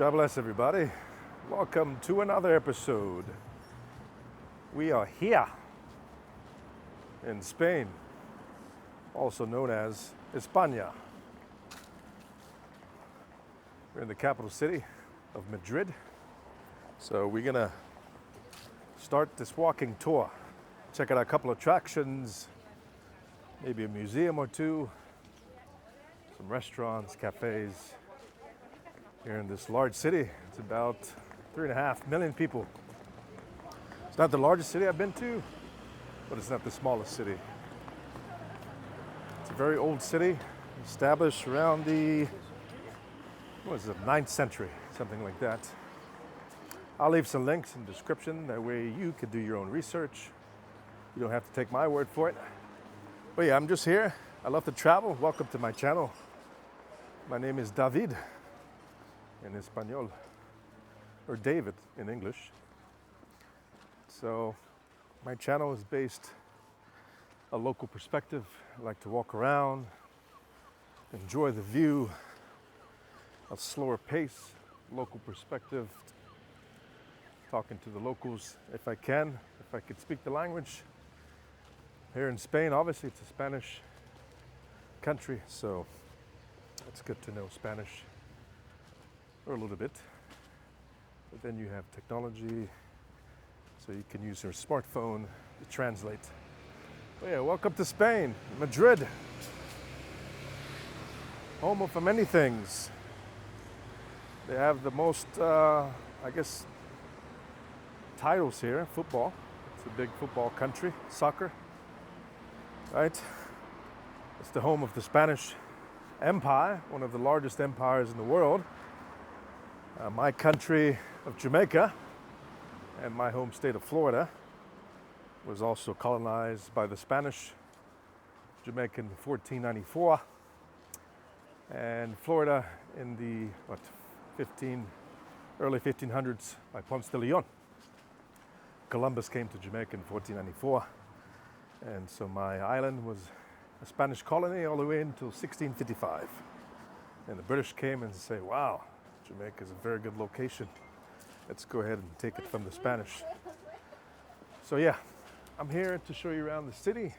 God bless everybody. Welcome to another episode. We are here in Spain, also known as España. We're in the capital city of Madrid. So we're gonna start this walking tour. Check out a couple of attractions, maybe a museum or two, some restaurants, cafes. Here in this large city, it's about 3.5 million people. It's not the largest city I've been to, but it's not the smallest city. It's a very old city, established around the, 9th century, something like that. I'll leave some links in the description, that way you can do your own research. You don't have to take my word for it. But yeah, I'm just here. I love to travel. Welcome to my channel. My name is David in Espanol, or David in English. So my channel is based a local perspective. I like to walk around, enjoy the view, a slower pace, local perspective, talking to the locals if I can, if I could speak the language. Here in Spain, obviously it's a Spanish country, so it's good to know Spanish. Or a little bit, but then you have technology, so you can use your smartphone to translate. But yeah, welcome to Spain, Madrid, home of many things. They have the most, I guess, titles here. Football, it's a big football country. Soccer, right? It's the home of the Spanish Empire, one of the largest empires in the world. My country of Jamaica and my home state of Florida was also colonized by the Spanish. Jamaica in 1494, and Florida in the early 1500s by Ponce de Leon. Columbus came to Jamaica in 1494, and so my island was a Spanish colony all the way until 1655. And the British came and said, wow, Jamaica is a very good location. Let's go ahead and take it from the Spanish. So yeah, I'm here to show you around the city.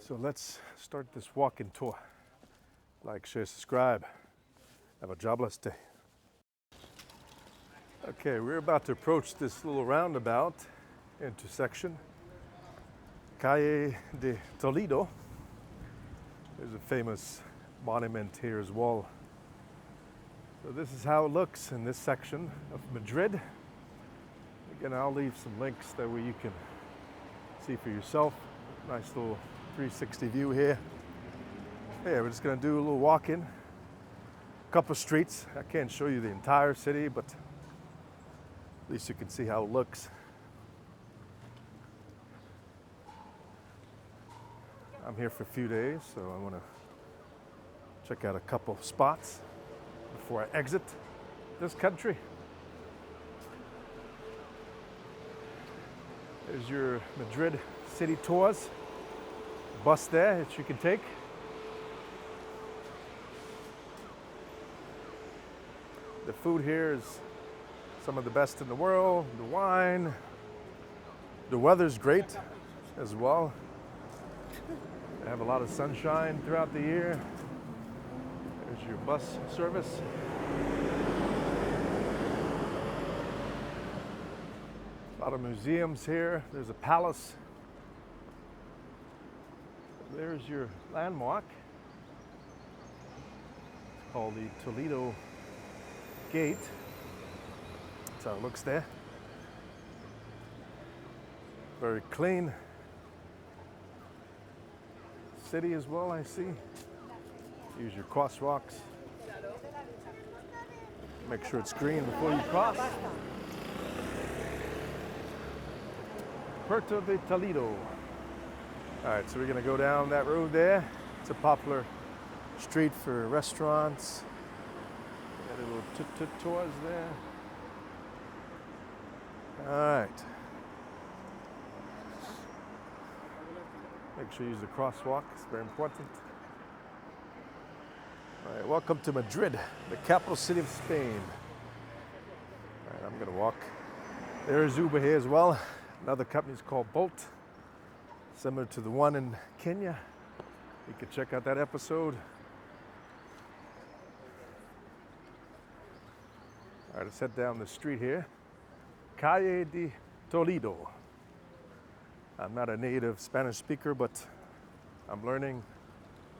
So let's start this walking tour. Like, share, subscribe. Have a jobless day. Okay, we're about to approach this little roundabout intersection. Calle de Toledo. There's a famous monument here as well. So this is how it looks in this section of Madrid. Again, I'll leave some links that way you can see for yourself. Nice little 360 view here. Yeah, we're just gonna do a little walk-in. A couple of streets. I can't show you the entire city, but at least you can see how it looks. I'm here for a few days, so I wanna check out a couple of spots before I exit this country. There's your Madrid city tours. Bus there that you can take. The food here is some of the best in the world. The wine. The weather's great as well. They have a lot of sunshine throughout the year. There's your bus service. A lot of museums here. There's a palace. There's your landmark. It's called the Toledo Gate. That's how it looks there. Very clean city as well, I see. Use your crosswalks. Make sure it's green before you cross. Puerto de Toledo. All right, so we're gonna go down that road there. It's a popular street for restaurants. Got a little tuk-tuk tours there. All right. Make sure you use the crosswalk, it's very important. All right, welcome to Madrid, the capital city of Spain. All right, I'm gonna walk. There's Uber here as well. Another company is called Bolt, similar to the one in Kenya. You can check out that episode. All right, let's head down the street here. Calle de Toledo. I'm not a native Spanish speaker, but I'm learning,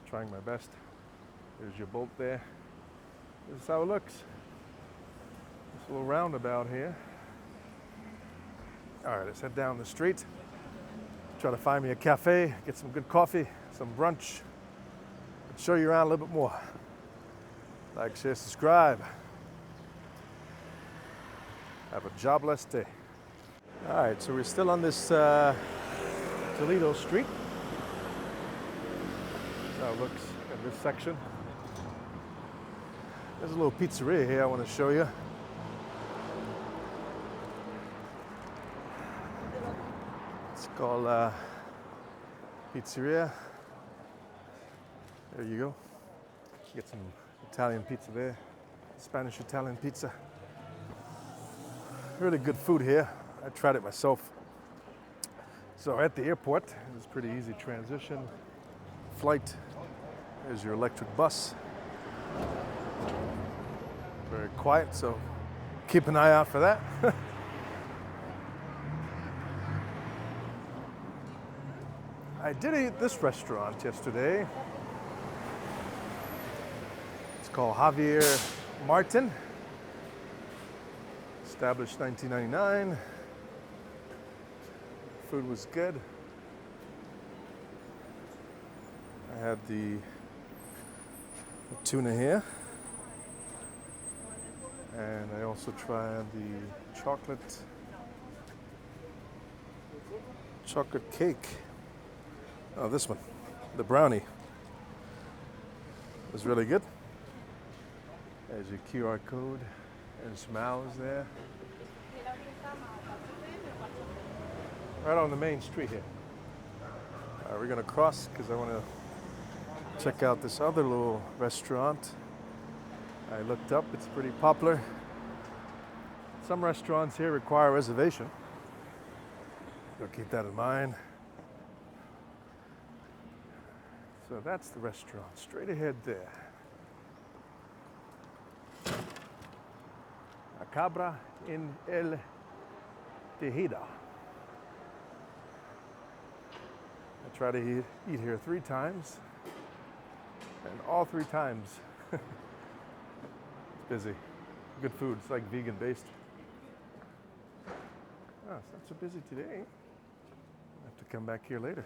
trying my best. There's your Bolt there. This is how it looks. This little roundabout here. All right, let's head down the street. Try to find me a cafe, get some good coffee, some brunch. I'll show you around a little bit more. Like, share, subscribe. Have a jobless day. All right, so we're still on this Toledo street. That's how it looks in this section. There's a little pizzeria here I want to show you. It's called Pizzeria. There you go. Get some Italian pizza there. Spanish Italian pizza. Really good food here. I tried it myself. So at the airport, it's a pretty easy transition. Flight. There's your electric bus. Very quiet, so keep an eye out for that. I did eat this restaurant yesterday. It's called Javier Martin. Established 1999. Food was good. I had the tuna here. And I also tried the chocolate cake. Oh, this one, the brownie. It was really good. There's your QR code and some hours there. Right on the main street here. We're gonna cross because I want to check out this other little restaurant. I looked up, it's pretty popular. Some restaurants here require a reservation. So keep that in mind. So that's the restaurant, straight ahead there. A cabra in el Tejeda. I try to eat here 3 times, and all 3 times it's busy. Good food, it's like vegan based. Oh, it's not so busy today. I'll have to come back here later.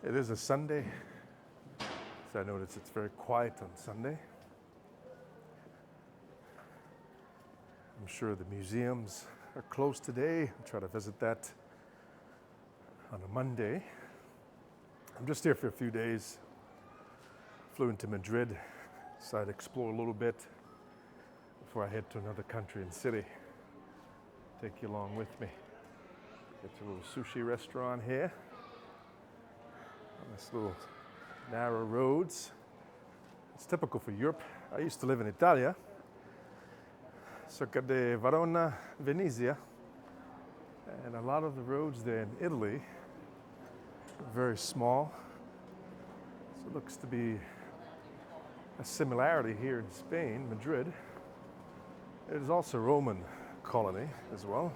It is a Sunday, so I notice it's very quiet on Sunday. I'm sure the museums are closed today. I'll try to visit that on a Monday. I'm just here for a few days. Flew into Madrid, decided to explore a little bit before I head to another country and city. Take you along with me. Get to a little sushi restaurant here. On this little narrow roads. It's typical for Europe. I used to live in Italia, circa de Verona, Venezia, and a lot of the roads there in Italy are very small. So it looks to be a similarity here in Spain, Madrid. It is also a Roman colony as well.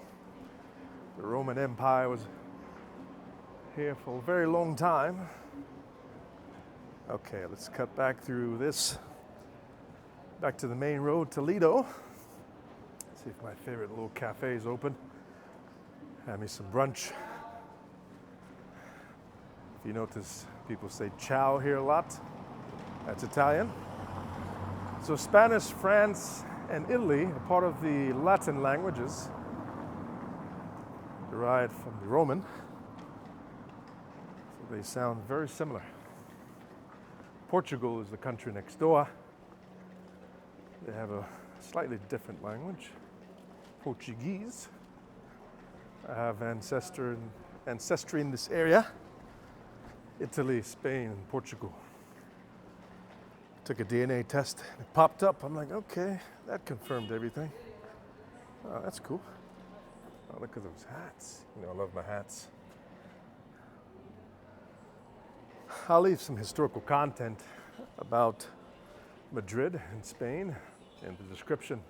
The Roman Empire was here for a very long time. Okay, let's cut back through this, back to the main road, Toledo. See if my favorite little cafe is open. Have me some brunch. If you notice, people say ciao here a lot. That's Italian. So Spanish, France, and Italy are part of the Latin languages derived from the Roman. So they sound very similar. Portugal is the country next door. They have a slightly different language, Portuguese. I have ancestry in this area, Italy, Spain, and Portugal. Took a DNA test, and it popped up. I'm like, okay, that confirmed everything. Oh, that's cool. Oh, look at those hats. You know, I love my hats. I'll leave some historical content about Madrid in Spain in the description.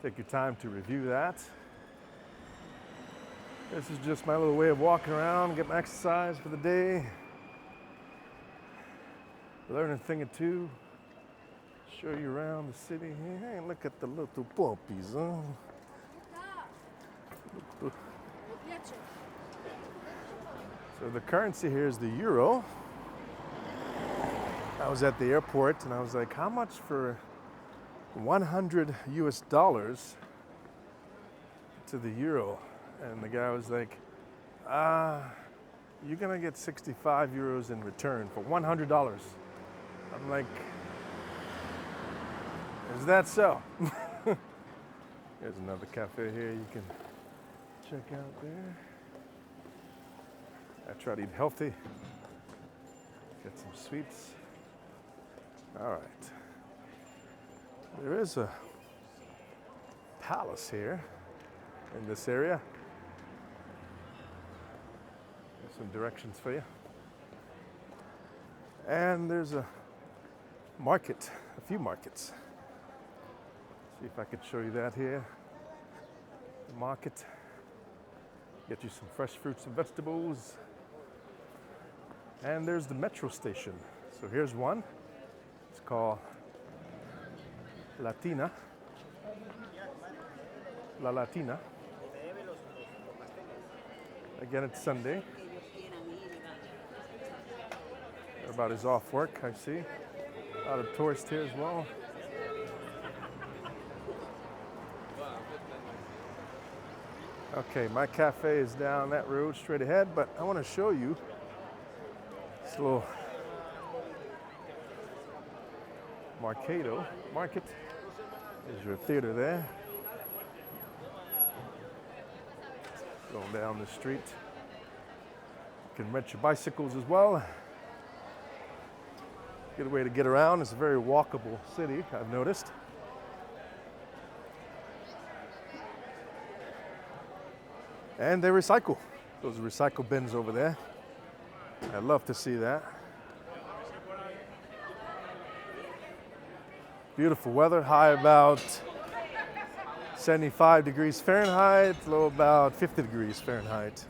Take your time to review that. This is just my little way of walking around, getting exercise for the day, learn a thing or two, show you around the city. Hey, look at the little puppies, huh? So the currency here is the euro. I was at the airport and I was like, how much for 100 US dollars to the euro? And the guy was like, you're gonna get 65 euros in return for $100. I'm like, is that so? There's another cafe here you can check out there. I try to eat healthy, get some sweets. All right. There is a palace here in this area. There's some directions for you. And there's a market, a few markets. See if I could show you that here. The market. Get you some fresh fruits and vegetables. And there's the metro station. So here's one. It's called Latina. La Latina. Again, it's Sunday. Everybody's off work, I see. A lot of tourists here as well. Okay, my cafe is down that road straight ahead, but I want to show you this little Mercado market. There's your theater there. Going down the street. You can rent your bicycles as well. Good way to get around. It's a very walkable city, I've noticed. And they recycle. Those are recycle bins over there. I'd love to see that. Beautiful weather, high about 75 degrees Fahrenheit, low about 50 degrees Fahrenheit.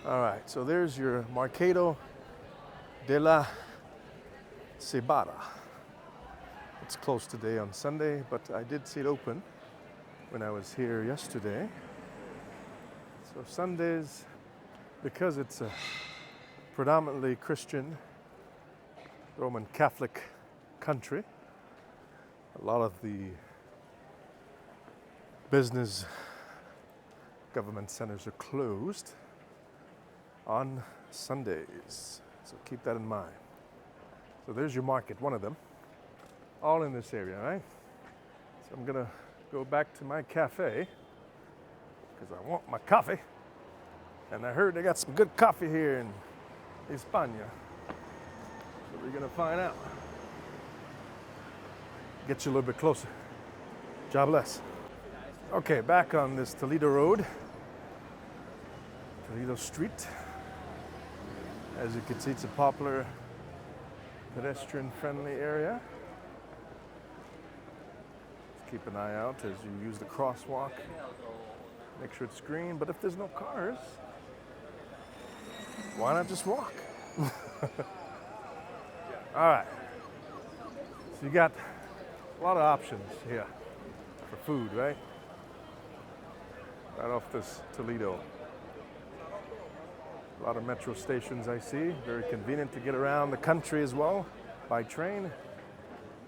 All right, so there's your Mercado de la Cebada. It's closed today on Sunday, but I did see it open when I was here yesterday. So Sundays, because it's a predominantly Christian, Roman Catholic country, a lot of the business government centers are closed on Sundays. So keep that in mind. So there's your market, one of them, all in this area, right? So I'm gonna go back to my cafe because I want my coffee. And I heard they got some good coffee here in España. So we're gonna find out. Get you a little bit closer. God bless. Okay, back on this Toledo road, Toledo Street. As you can see, it's a popular pedestrian-friendly area. Just keep an eye out as you use the crosswalk. Make sure it's green, but if there's no cars, why not just walk? All right. So you got a lot of options here for food, right? Right off this Toledo. A lot of metro stations I see. Very convenient to get around the country as well. by train,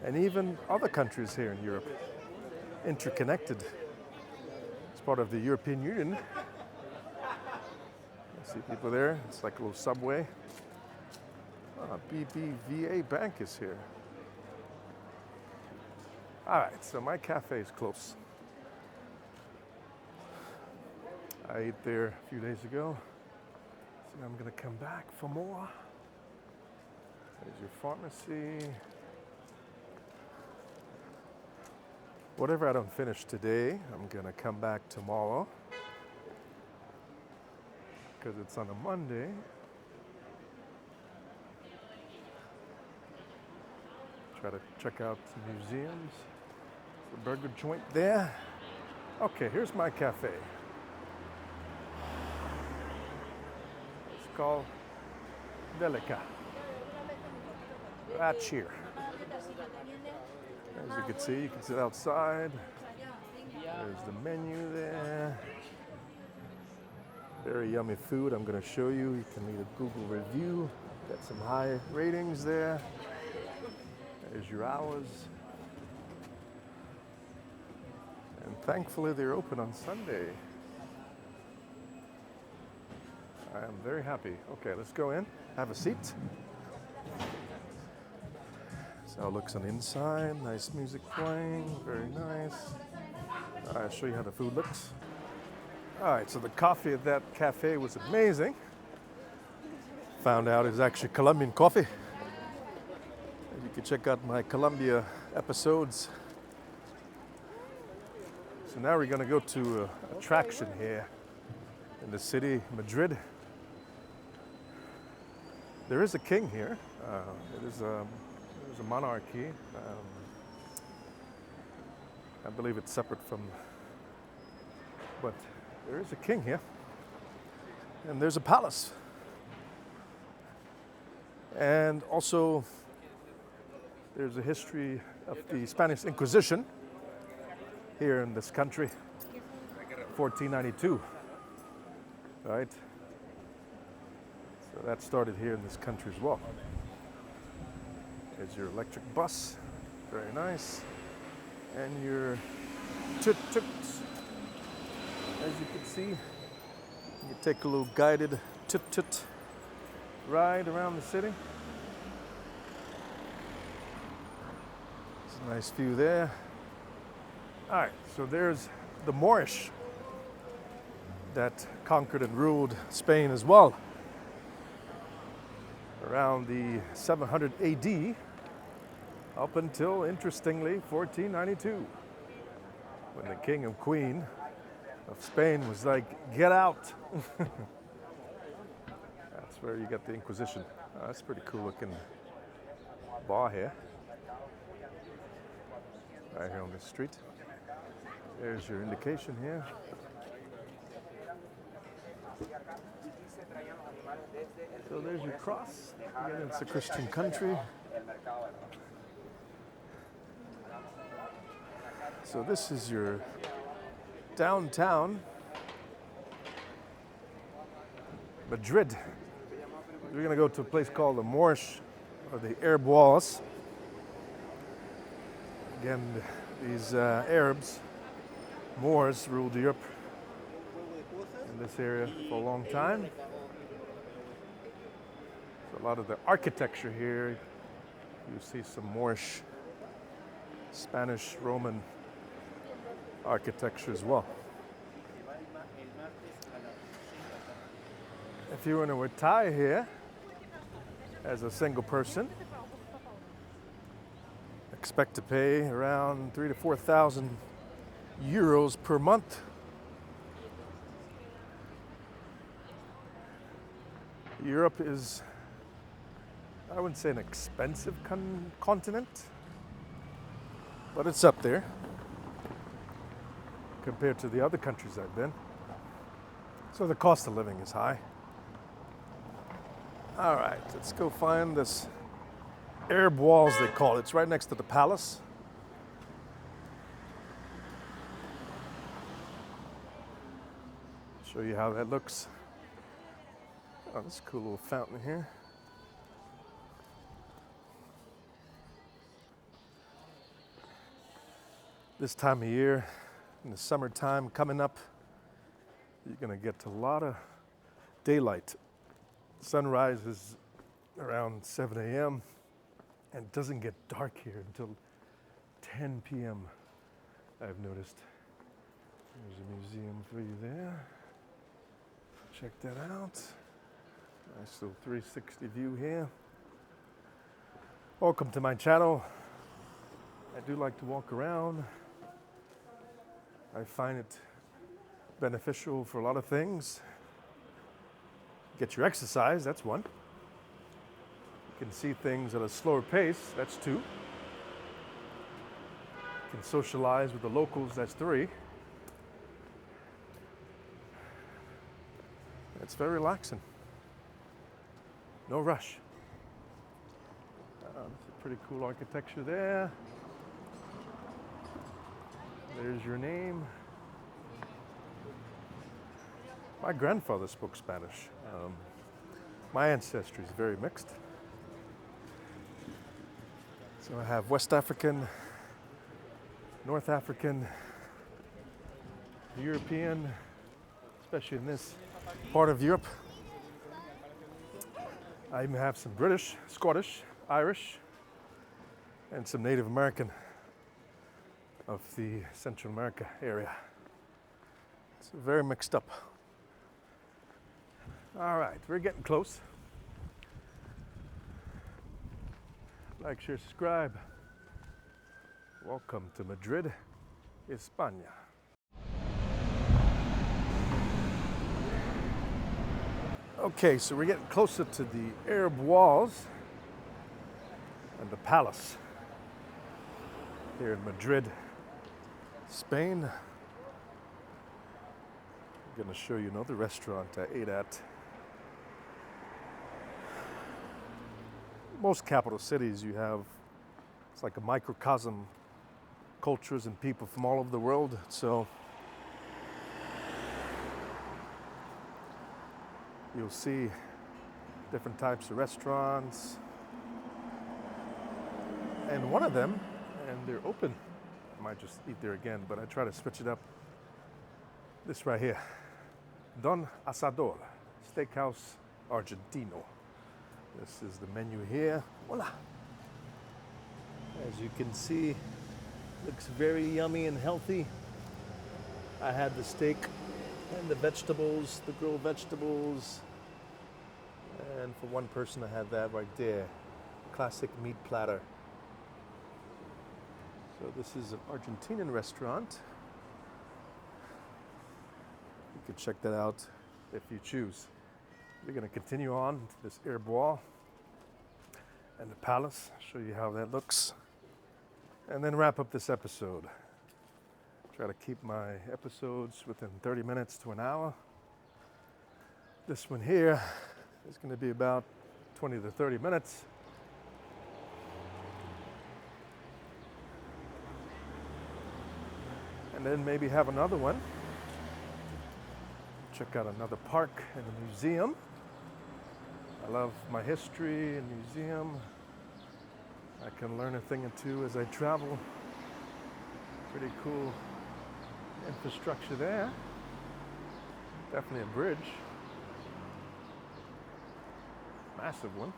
and even other countries here in Europe, interconnected. It's part of the European Union. I see people there. It's like a little subway. BBVA Bank is here. All right, so my cafe is close. I ate there a few days ago, so I'm gonna come back for more. There's your pharmacy. Whatever I don't finish today, I'm gonna come back tomorrow, because it's on a Monday. Try to check out some museums. The burger joint there. Okay, here's my cafe. It's called Delica. That's here. As you can see, you can sit outside. There's the menu there. Very yummy food. I'm going to show you. You can leave a Google review. Got some high ratings there. There's your hours. And thankfully they're open on Sunday. I am very happy. Okay, let's go in, have a seat. That's how it looks on the inside. Nice music playing, very nice. All right, I'll show you how the food looks. All right, so the coffee at that cafe was amazing. Found out it's actually Colombian coffee. You can check out my Colombia episodes. So now we're going to go to an attraction here in the city, Madrid. There is a king here. There's a monarchy. I believe it's separate from, but there is a king here. And there's a palace. And also, there's a history of the Spanish Inquisition here in this country, 1492, right? So that started here in this country as well. There's your electric bus, very nice. And your tuk-tuks, as you can see. You take a little guided tuk-tuk ride around the city. It's a nice view there. All right, so there's the Moorish that conquered and ruled Spain as well. Around the 700 AD, up until, interestingly, 1492, when the king and queen of Spain was like, get out. That's where you got the Inquisition. That's a pretty cool looking bar here. Right here on the street. There's your indication here. So there's your cross. Again, it's a Christian country. So this is your downtown Madrid. We're going to go to a place called the Moorish, or the Arab Walls. Again, these Arabs, Moors, ruled Europe in this area for a long time. So a lot of the architecture here, you see some Moorish, Spanish, Roman architecture as well. If you want to retire here as a single person, expect to pay around 3,000 to 4,000 euros per month. Europe is, I wouldn't say an expensive continent, but it's up there compared to the other countries I've been. So the cost of living is high. All right, let's go find this Arab Walls, they call it. It's right next to the palace. Show you how that looks. Oh, this is a cool little fountain here. This time of year, in the summertime coming up, you're gonna get a lot of daylight. Sunrise is around 7 a.m. and it doesn't get dark here until 10 p.m. I've noticed. There's a museum for you there. Check that out. Nice little 360 view here. Welcome to my channel. I do like to walk around. I find it beneficial for a lot of things. Get your exercise, that's one. You can see things at a slower pace, that's two. You can socialize with the locals, that's three. It's very relaxing. No rush. It's a pretty cool architecture there. There's your name. My grandfather spoke Spanish. My ancestry is very mixed. So I have West African, North African, European, especially in this part of Europe. I even have some British, Scottish, Irish, and some Native American of the Central America area. It's very mixed up. All right, we're getting close. Like, share, subscribe. Welcome to Madrid, España. Okay, so we're getting closer to the Arab walls and the palace here in Madrid, Spain. I'm going to show you another restaurant I ate at. Most capital cities you have, it's like a microcosm, cultures and people from all over the world. So you'll see different types of restaurants. And one of them, and they're open, I might just eat there again, but I try to switch it up. This right here, Don Asador, Steakhouse Argentino. This is the menu here. Voila! As you can see, looks very yummy and healthy. I had the steak and the vegetables, the grilled vegetables. And for one person, I had that right there. Classic meat platter. So this is an Argentinian restaurant. You can check that out if you choose. We're going to continue on to this Arab wall and the palace, show you how that looks, and then wrap up this episode. Try to keep my episodes within 30 minutes to an hour. This one here is going to be about 20 to 30 minutes. And then maybe have another one. Check out another park and a museum. I love my history and museum. I can learn a thing or two as I travel. Pretty cool infrastructure there. Definitely a bridge. Massive one.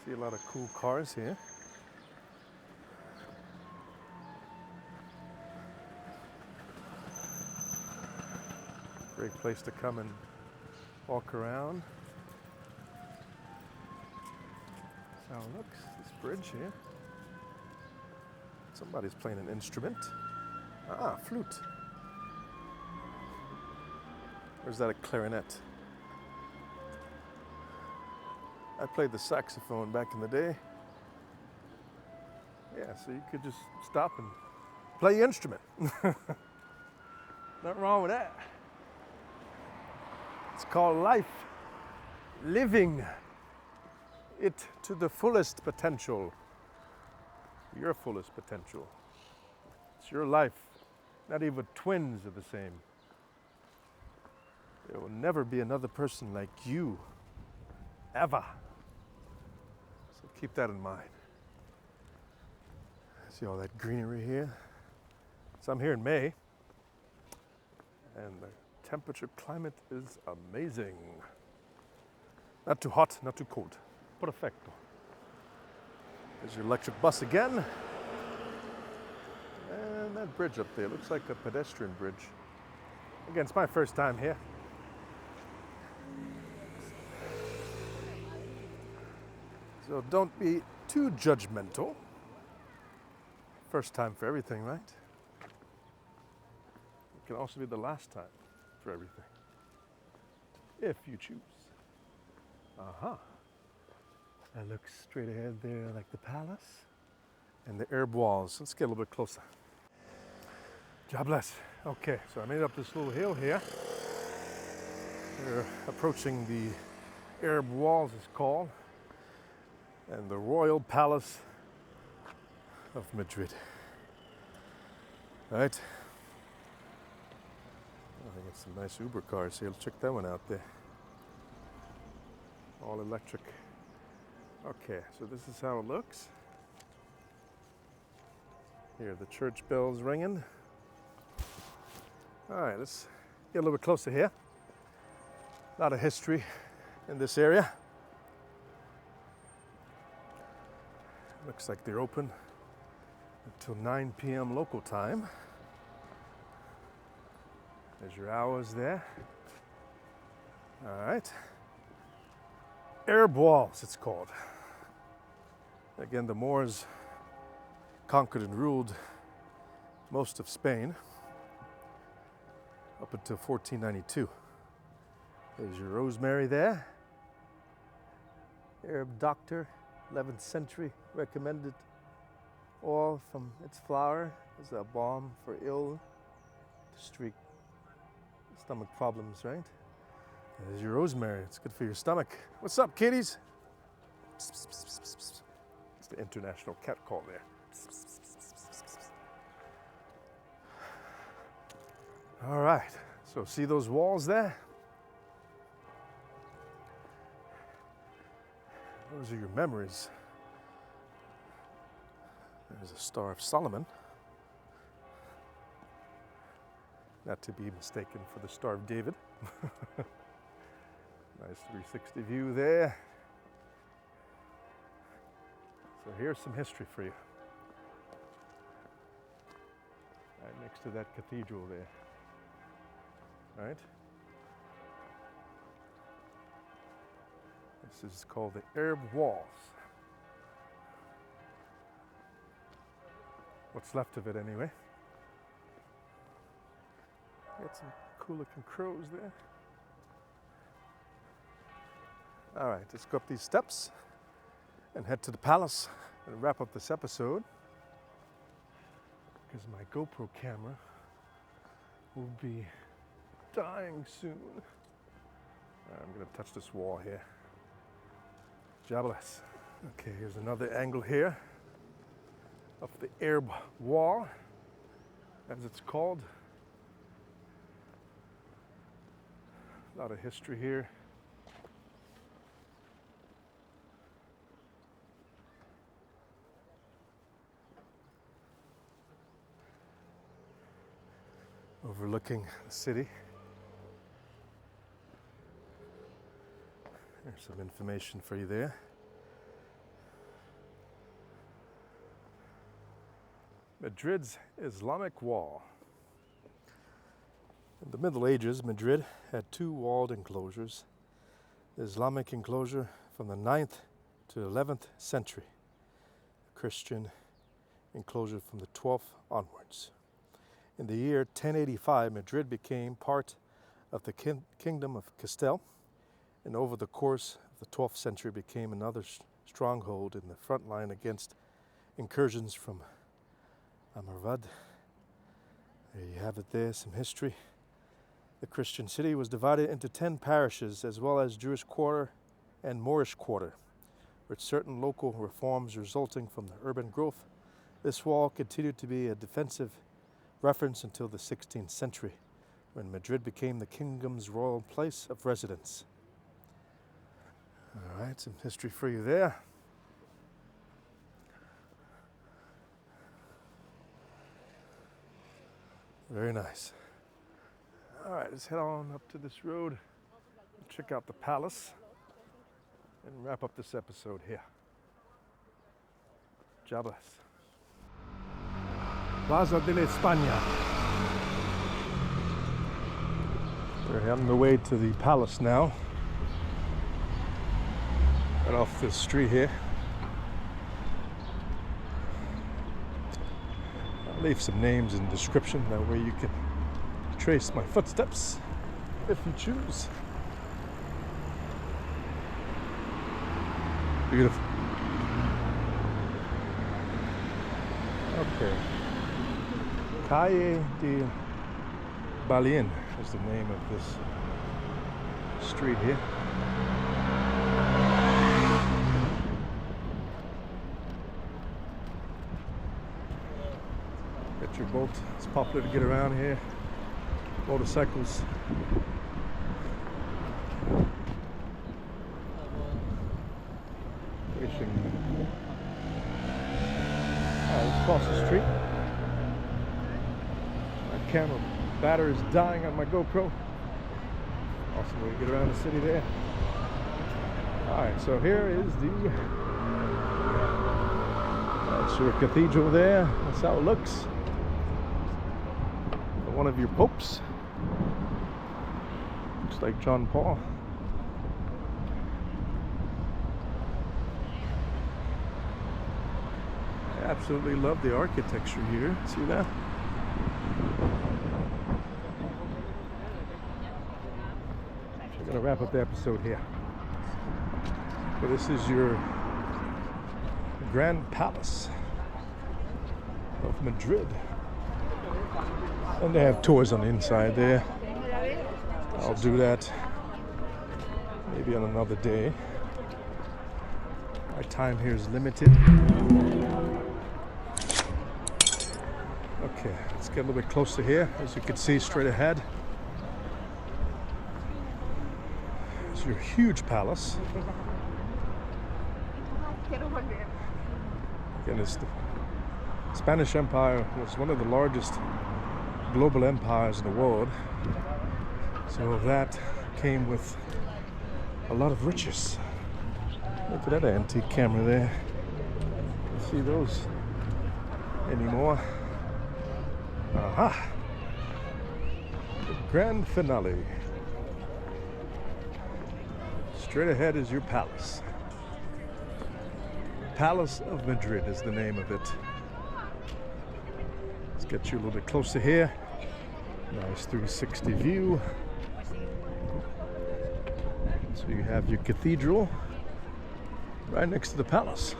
See a lot of cool cars here. Great place to come and walk around. That's how it looks, this bridge here. Somebody's playing an instrument. Ah, flute. Or is that a clarinet? I played the saxophone back in the day. Yeah, so you could just stop and play your instrument. Nothing wrong with that. It's called life. Living it to the fullest potential. Your fullest potential. It's your life. Not even twins are the same. There will never be another person like you. Ever. So Keep that in mind. See all that greenery here? So I'm here in May, and the temperature climate is amazing. Not too hot, not too cold. Perfecto. There's your electric bus again. And that bridge up there looks like a pedestrian bridge. Again, it's my first time here. So don't be too judgmental. First time for everything, right? It can also be the last time for everything, if you choose. I look straight ahead there like the palace and the herb walls. Let's get a little bit closer. Jobless. Okay, so I made up this little hill here. We're approaching the herb walls, it's called, and the royal palace of Madrid. Right? I got some nice Uber cars here. Let's check that one out there. All electric. Okay, so this is how it looks. Here, the church bells ringing. All right, let's get a little bit closer here. A lot of history in this area. Looks like they're open until 9 p.m. local time. There's your hours there. All right. Herb walls, it's called. Again, the Moors conquered and ruled most of Spain up until 1492. There's your rosemary there. Arab doctor, 11th century, recommended oil from its flower as a balm for ill to streak stomach problems, right? There's your rosemary. It's good for your stomach. What's up, kitties? It's the international cat call there. All right. So see those walls there? Those are your memories. There's a Star of Solomon. Not to be mistaken for the Star of David. Nice 360 view there. So here's some history for you. Right next to that cathedral there. Right? This is called the Arab Walls. What's left of it anyway. Got some cool looking crows there. All right, let's go up these steps and head to the palace and wrap up this episode, because my GoPro camera will be dying soon. I'm going to touch this wall here. Jobless. Okay, here's another angle here of the Arab wall, as it's called. A lot of history here. Overlooking the city. There's some information for you there. Madrid's Islamic Wall. In the Middle Ages, Madrid had two walled enclosures. The Islamic enclosure from the 9th to 11th century. The Christian enclosure from the 12th onwards. In the year 1085, Madrid became part of the Kingdom of Castile, and over the course of the 12th century became another stronghold in the front line against incursions from Mercado. There you have it there, some history. The Christian city was divided into 10 parishes, as well as Jewish quarter and Moorish quarter, with certain local reforms resulting from the urban growth. This wall continued to be a defensive reference until the 16th century, when Madrid became the kingdom's royal place of residence. All right, some history for you there. Very nice. All right, let's head on up to this road, check out the palace, and wrap up this episode here. God bless. Plaza de España. We're on the way to the palace now. Right off this street here. I'll leave some names in the description, that way you can trace my footsteps if you choose. Beautiful. Okay. Calle de Segovia is the name of this street here. Get your boat. It's popular to get around here. Motorcycles. Fishing. Let's cross the street. My camera battery is dying on my GoPro. Awesome way to get around the city there. Alright, so here is that's your cathedral there. That's how it looks. One of your popes. Looks like John Paul. I absolutely love the architecture here. See that? We're going to wrap up the episode here. So this is your Grand Palace of Madrid. And they have tours on the inside there. I'll do that maybe on another day. Our time here is limited. Okay, let's get a little bit closer here. As you can see straight ahead, it's your huge palace. Again, the Spanish Empire was one of the largest global empires in the world. So that came with a lot of riches. Look at that antique camera there. You see those anymore? Aha! The grand finale. Straight ahead is your palace. Palace of Madrid is the name of it. Let's get you a little bit closer here. Nice 360 view. So you have your cathedral right next to the palace.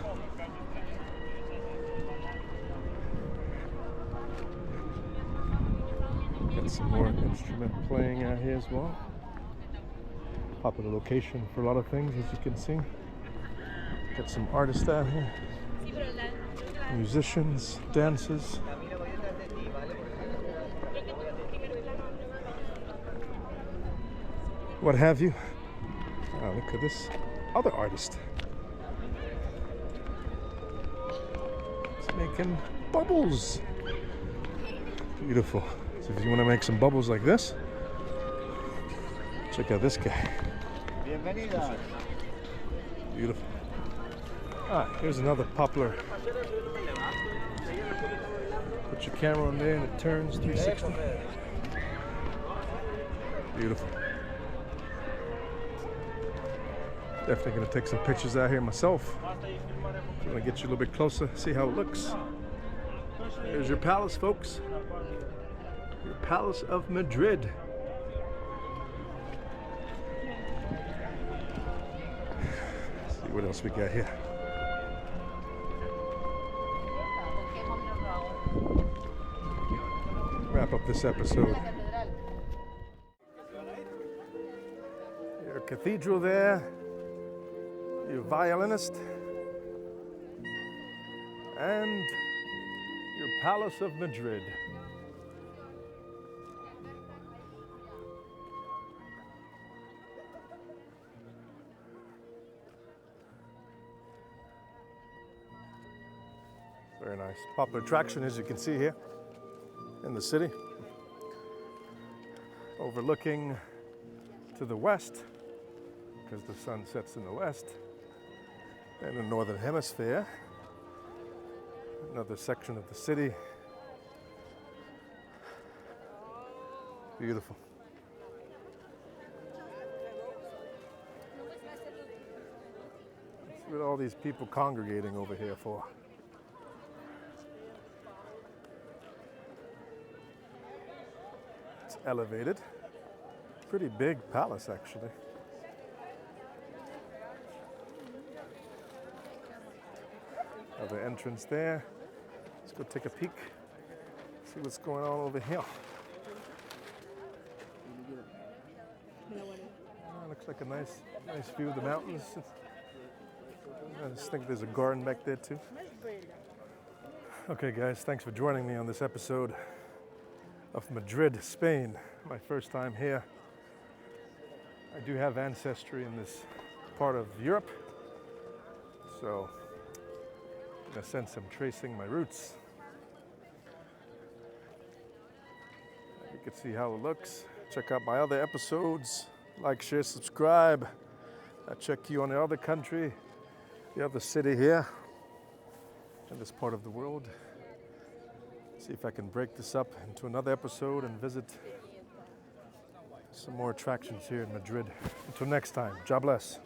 Got some more instrument playing out here as well. Popular location for a lot of things, as you can see. Got some artists out here. Musicians, dancers. What have you. Oh, look at this other artist. It's making bubbles. Beautiful. So if you want to make some bubbles like this, check out this guy. Beautiful. Here's another popular. Put your camera on there and it turns 360. Beautiful. Definitely going to take some pictures out here myself. I'm going to get you a little bit closer, see how it looks. There's your palace, folks. Your Palace of Madrid. Let's see what else we got here. Wrap up this episode. Your cathedral there. Your violinist, and your Palace of Madrid. Very nice. Popular attraction, as you can see here in the city. overlooking to the west, because the sun sets in the west, in the northern hemisphere. Another section of the city. Beautiful. Let's see what all these people congregating over here for. It's elevated. Pretty big palace, actually. Another entrance there. Let's go take a peek. See what's going on over here. Looks like a nice view of the mountains. I just think there's a garden back there too. Okay guys, thanks for joining me on this episode of Madrid, Spain. My first time here. I do have ancestry in this part of Europe, so in a sense I'm tracing my roots. You can see how it looks. Check out my other episodes. Like, share, subscribe. I check you on the other country, the other city here, in this part of the world. See if I can break this up into another episode and visit some more attractions here in Madrid. Until next time, God bless.